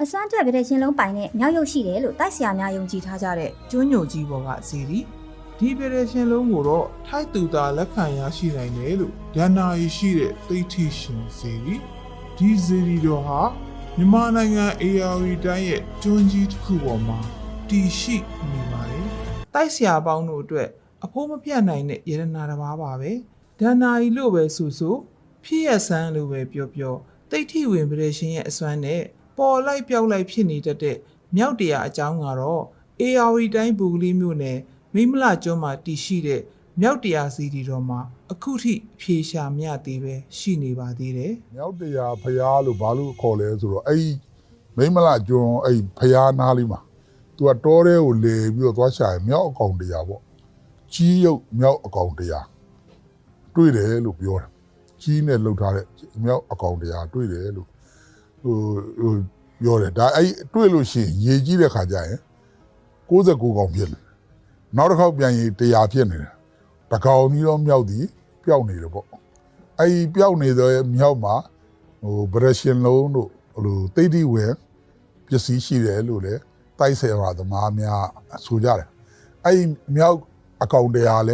အစွမ်းတက်ဗတဲ့ရှင်လုံးပိုင်နဲ့မြောက်ရုပ်ရှိတယ်လို့တိုက်ဆရာများယုံကြည်ထားကြတဲ့ ကျွန်းညိုကြီးပေါ်ကဇီရီဒီဗရေရှင်လုံးကိုတော့ထိုက်သူသာလက်ခံရရှိနိုင်တယ်လို့ဒဏ္ဍာရီရှိတဲ့သိထိရှင်ဇီရီဒီဇီရီတော်ဟာမြန်မာနိုင်ငံ AR တိုင်းရဲ့ကျွန်းကြီးတစ်ခုပေါ်မှာတည်ရှိနေပါတယ်တိုက်ဆရာပေါင်းတို့အတွက်အဖို့မပြတ်နိုင်တဲ့ယရနာတစ်ပါးပါပဲဒဏ္ဍာရီလို့ပဲဆိုဖြစ်ရဆန်းလို့ပဲပြောသိထိဝင်ဗရေရှင်ရဲ့အစွမ်းနဲ့ပေါ်လိုက်ပြောက်လိုက်ဖြစ်နေတတ်တဲ့မြောက်တရားအကြောင်းကတော့ AR တိုင်းဘူကလေးမြို့နယ်မိမလကျွန်းမှာတည်ရှိတဲ့မြောက်တရားစီတီတော်မှာအခုထိဖြေရှာမြသေးပဲရှိနေပါသေးတယ်။မြောက်တရားဖျားလို့ဘာလို့ခေါ်လဲဆိုတော့အဲ့မိမလကျွန်းအဲ့ဖျားနားလေးမှာသူကတောထဲကိုလေပြီးတော့သွားရှာရင်မြောက်အကောင်တရားပေါ့။ကြီးရုပ်မြောက်အကောင်တရားတွေ့တယ်လို့ပြောတာ။ကြီးနဲ့လှုပ်ထားတဲ့မြောက်အကောင်တရားတွေ့တယ်လို့ဟိုပြောတယ်ဒါအဲ့တွေ့လို့ရှိရင်ရေကြီးတဲ့ခါကျရင်69កောင်ဖြစ်တယ်နောက်တစ်ခေါက်ပြန်ရင်100ဖြစ်နေတယ်တကောင်ကြီးတော့မြောက်သည်ပျောက်နေတယ်ပေါ့အဲ့ပျောက်နေတဲ့မြောက်မှာဗရရှင်လုံးတို့တိတ်တိဝဲပစ္စည်းရှိတယ်လို့လေတိုက်ဆရာသမားများဆိုကြတယ်အဲ့မြောက်အကောင်တရားလဲ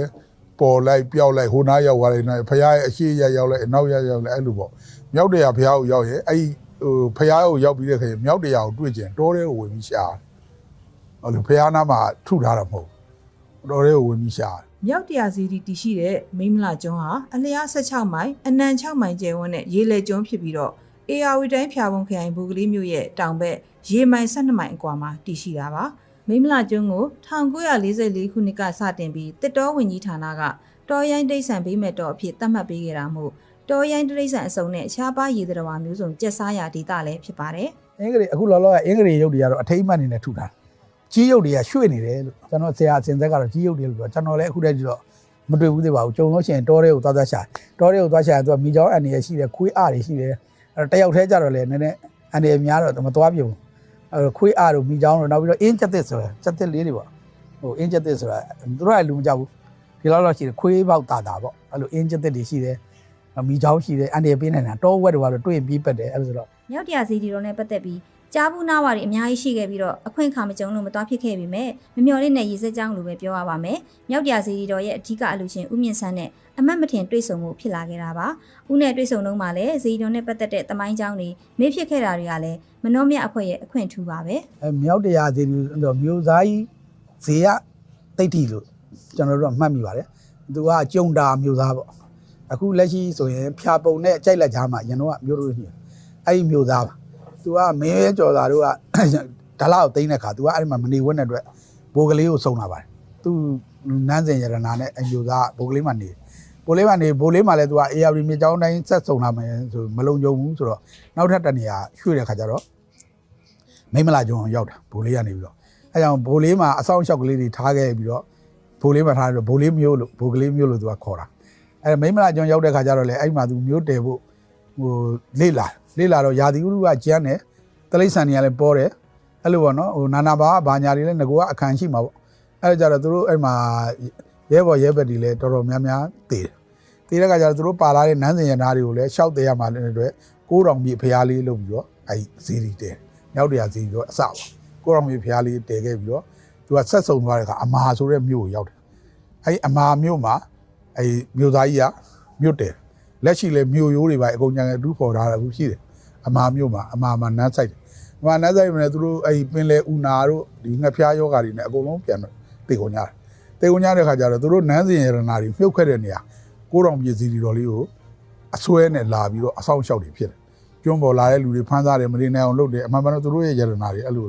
ပေါ်လိုက်ပျောက်လိုက်ဟိုနားရောက်သွားတယ်နော်ဖရားရဲ့အရှိရရောက်လိုက်အနောက်ရောက်လိုက်အဲ့လိုပေါ့မြောက်တရားဖရားကိုရောက်ရဲ့အဲ့ဖရားကိုရောက်ပြီးတဲ့ခါမြောက်တရားကိုတွေ့ကျင်တောထဲကိုဝင်ပြီးရှာအဲ့လိုဖရားနာမှာထုထားတာမဟုတ်တောထဲကိုဝင်ပြီးရှာမြောက်တရားစီတီတည်ရှိတဲ့မိမလကျွန်းဟာအလျား16မိုင်အနံ6မိုင်ကျယ်ဝန်းတဲ့ရေလေကျွန်းဖြစ်ပြီးတော့ AR တိုင်းဖြာပုံခရိုင်ဘူကလေးမြို့ရဲ့တောင်ဘက်ရေမိုင်12မိုင်အကွာမှာတည်ရှိတာပါမိမလကျွန်းကို1944ခုနှစ်ကစတင်ပြီးတစ်တောဝင်ကြီးဌာနကတော်ရိုင်းတိတ်ဆန်ပေးမဲ့တော်အဖြစ်သတ်မှတ်ပေးခဲ့တာမို့တော်ရိုင်းတိတ်ဆန်အစုံနဲ့အခြားပါရေသတ္တဝါမျိုးစုံကျက်စားရာဒေသလည်းဖြစ်ပါတယ်အင်္ဂလိပ်အခုလောလောကအင်္ဂလိပ်ရုပ်တွေကတော့အထိမ့်မှတ်နေနဲ့ထုထားကြီးရုပ်တွေကရွှေ့နေတယ်လို့ကျွန်တော်ဆရာအစဉ်သက်ကတော့ကြီးရုပ်တွေလို့ပြောကျွန်တော်လည်းအခုတည်းကတော့မတွေ့ဘူးသေးပါဘူးကြုံလို့ရှိရင်တောထဲကိုသွားရှာတောထဲကိုသွားရှာရင်သူကမိချောင်းအန်ရရှိတယ်ခွေးအားတွေရှိတယ်အဲ့တယောက်တည်းကြတော့လေနည်းနည်းအန်ရများတော့မသွားပြဘူးအဲ့ခွေးအားတို့မိချောင်းတို့နောက်ပြီးတော့အင်းချက်သစ်ဆိုတာချက်သစ်လေးတွေပေါ့ဟိုအင်းချက်သစ်ဆိုတာသူတို့ကလူမကြောက်ဘူးဒီလောက်ရှိတယ်ခွေးပေါက်တာပေါ့အဲ့လိုအင်းချက်သစ်တွေရှိတယ်မိချောင်းရှိတယ်အန်ရပေးနေတာတောဝက်တွေကတော့တွေ့ပြီးပတ်တယ်အဲ့လိုဆိုတော့မြောက်တရားစီတီတော်နဲ့ပတ်သက်ပြီးကြားဘူးနားဝါတွေအများကြီးရှိခဲ့ပြီးတော့အခွင့်အခါမကြုံလို့မသွားဖြစ်ခဲ့ပြီမဲ့မမျော်လင့်တဲ့ရေစက်ကြောင်းလိုပဲပြောရပါမယ်။မြောက်တရားစီတီတော်ရဲ့အဓိကအလူရှင်ဦးမြင့်ဆန်းနဲ့အမတ်မထင်တွေ့ဆုံမှုဖြစ်လာခဲ့တာပါ။ဦးနဲ့တွေ့ဆုံတော့မှလည်းစီတီတော်နဲ့ပတ်သက်တဲ့တမိုင်းကြောင်းတွေမေးဖြစ်ခဲ့တာတွေကလည်းမနှောမြအဖွဲ့ရဲ့အခွင့်ထူပါပဲ။မြောက်တရားစီတီတော်မျိုးသားကြီးဇေယတိတ်တီလို့ကျွန်တော်တို့ကမှတ်မိပါတယ်။သူကကြုံတာမျိုးသားပေါ့။အခုလက်ရှိဆိုရင်ဖြာပုံနဲ့ကြိုက်လက်ချားမှာရန်တော့မျိုးတို့ရှိတယ်။အဲ့ဒီမျိုးသားပါသူကမင်းရဲကျော်သားတို့ကဓာလာကိုသိမ်းတဲ့ခါသူကအဲ့ဒီမှာမနေဝက်တဲ့အတွက်ဘိုးကလေးကိုစုံလာပါတယ်သူနန်းစင်ရတနာနဲ့အမျိုးသားဘိုးကလေးမှနေဘိုးလေးမှလည်းသူက AR မြေကျောင်းတိုင်းဆက်စုံလာမယ်ဆိုမလုံခြုံဘူးဆိုတော့နောက်ထပ်တနေရာရွှေ့တဲ့ခါကျတော့မိမလာကျွန်းရောက်တာဘိုးလေးကနေပြီးတော့အဲကြောင့်ဘိုးလေးမှာအဆောင်လျှောက်ကလေးတွေထားခဲ့ပြီးတော့ဘိုးလေးမှာထားတော့ဘိုးလေးမျိုးလို့ဘိုးကလေးမျိုးလို့သူကခေါ်တာအဲမိမလာကျွန်းရောက်တဲ့ခါကျတော့လေအဲ့မှာသူမျိုးတယ်ဖို့ဟိုလေ့လာတော့ရာသီဥတုကကျန်းတယ်တလိษံတွေကလည်းပေါ်တယ်အဲ့လိုပေါ့နော်ဟိုနာနာဘာညာတွေလည်းငကောအခန်းရှိမှာပေါ့အဲ့ဒါကြတော့သူတို့အဲ့မှာရဲဘော်ရဲဘက်တွေလည်းတော်တော်များများတည်တဲ့ခါကျတော့သူတို့ပါလာတဲ့နန်းစင်ရနာတွေကိုလည်းရှောက်တဲ့ရမှာလည်းအတွက်9တောင်မြေဖျားလေးလုပ်ပြီးတော့အဲ့ဇီရီတဲမြောက်တရားဇီရီတော့အစပါ9တောင်မြေဖျားလေးတဲခဲ့ပြီးတော့သူကဆက်ဆုံသွားတဲ့ခါအမာဆိုတဲ့မြို့ကိုရောက်တယ်အဲ့အမာမြို့မှာအဲ့မြို့သားကြီးကမြို့တယ်လက်ရှိလည်းမြို့ရိုးတွေပါအကုန်ညာအတူပေါ်ထားတာအခုရှိတယ်အမာမြို့မှာအမာမှာနန်းဆိုင်တယ်အမာနန်းဆိုင်မှာလည်းသူတို့အဲ့ပင်လေဦးနာတို့ဒီငှက်ဖျားယောဂါတွေနဲ့အကုန်လုံးပြန်တေကုန်ကြတယ်တေကုန်ကြတဲ့ခါကျတော့သူတို့နန်းစင်ရတနာတွေမြုပ်ခဲ့တဲ့နေရာ9တောင်ပြည်စီတော်လေးကိုအစွဲနဲ့လာပြီးတော့အဆောင်လျှောက်တွေဖြစ်တယ်ကျွန်းပေါ်လာတဲ့လူတွေဖမ်းစားတယ်မနေနိုင်အောင်လုပ်တယ်အမှန်မှန်တော့သူတို့ရဲ့ရတနာတွေအဲ့လို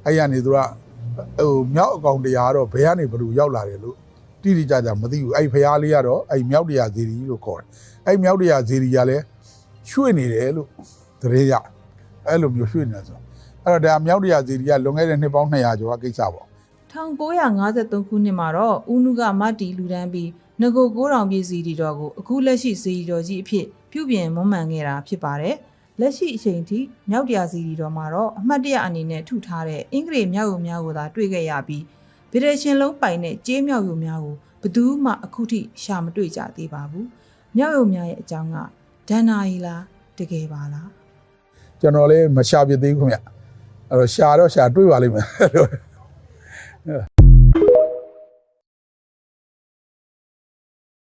အဲ့ရနေသူကဟိုမြောက်အကောင်တရားတော့ဘယ်ကနေဘယ်လိုရောက်လာတယ်လို့တိတိကျကျမသိဘူးအဲ့ဖျားလေးကတော့အဲ့မြောက်တရားဇီရီလို့ခေါ်တယ်အဲ့မြောက်တရားဇီရီကလည်းရွှေ့နေတယ်လို့တရေရအဲ့လိုမျိုးရွှေ့နေဆိုအဲ့တော့ဒါမြောက်တရားဇီရီကလွန်ခဲ့တဲ့နှစ်ပေါင်း200ကျော်ကကိစ္စပေါ့1953ခုနှစ်မှာတော့ဦးနုကမတ်တီလူဒန်းပြီးငကို9တောင်ပြည်စီတီတော်ကိုအခုလက်ရှိစီတီတော်ကြီးအဖြစ်ပြုပြင်မွမ်းမံခဲ့တာဖြစ်ပါတယ်လက်ရှိအချိန်ထိမြောက်တရားစီတီတော်မှာတော့အမှတ်တရအနေနဲ့ထုထားတဲ့အင်္ဂလိပ်မြောက်ရုံများကိုသာတွေ့ခဲ့ရပြီးဗြိတိရှင်လုံးပိုင်တဲ့ကျေးမြောက်ရုံများကိုဘယ်သူမှအခုထိရှာမတွေ့ကြသေးပါဘူးမြောက်ရုံများရဲ့အကြောင်းကဒဏ္ဍာရီလားတကယ်ပါလားကျွန်တော်လည်းမရှာပြသေးဘူးခင်ဗျ အဲ့တော့ရှာတွေ့ပါလိမ့်မယ်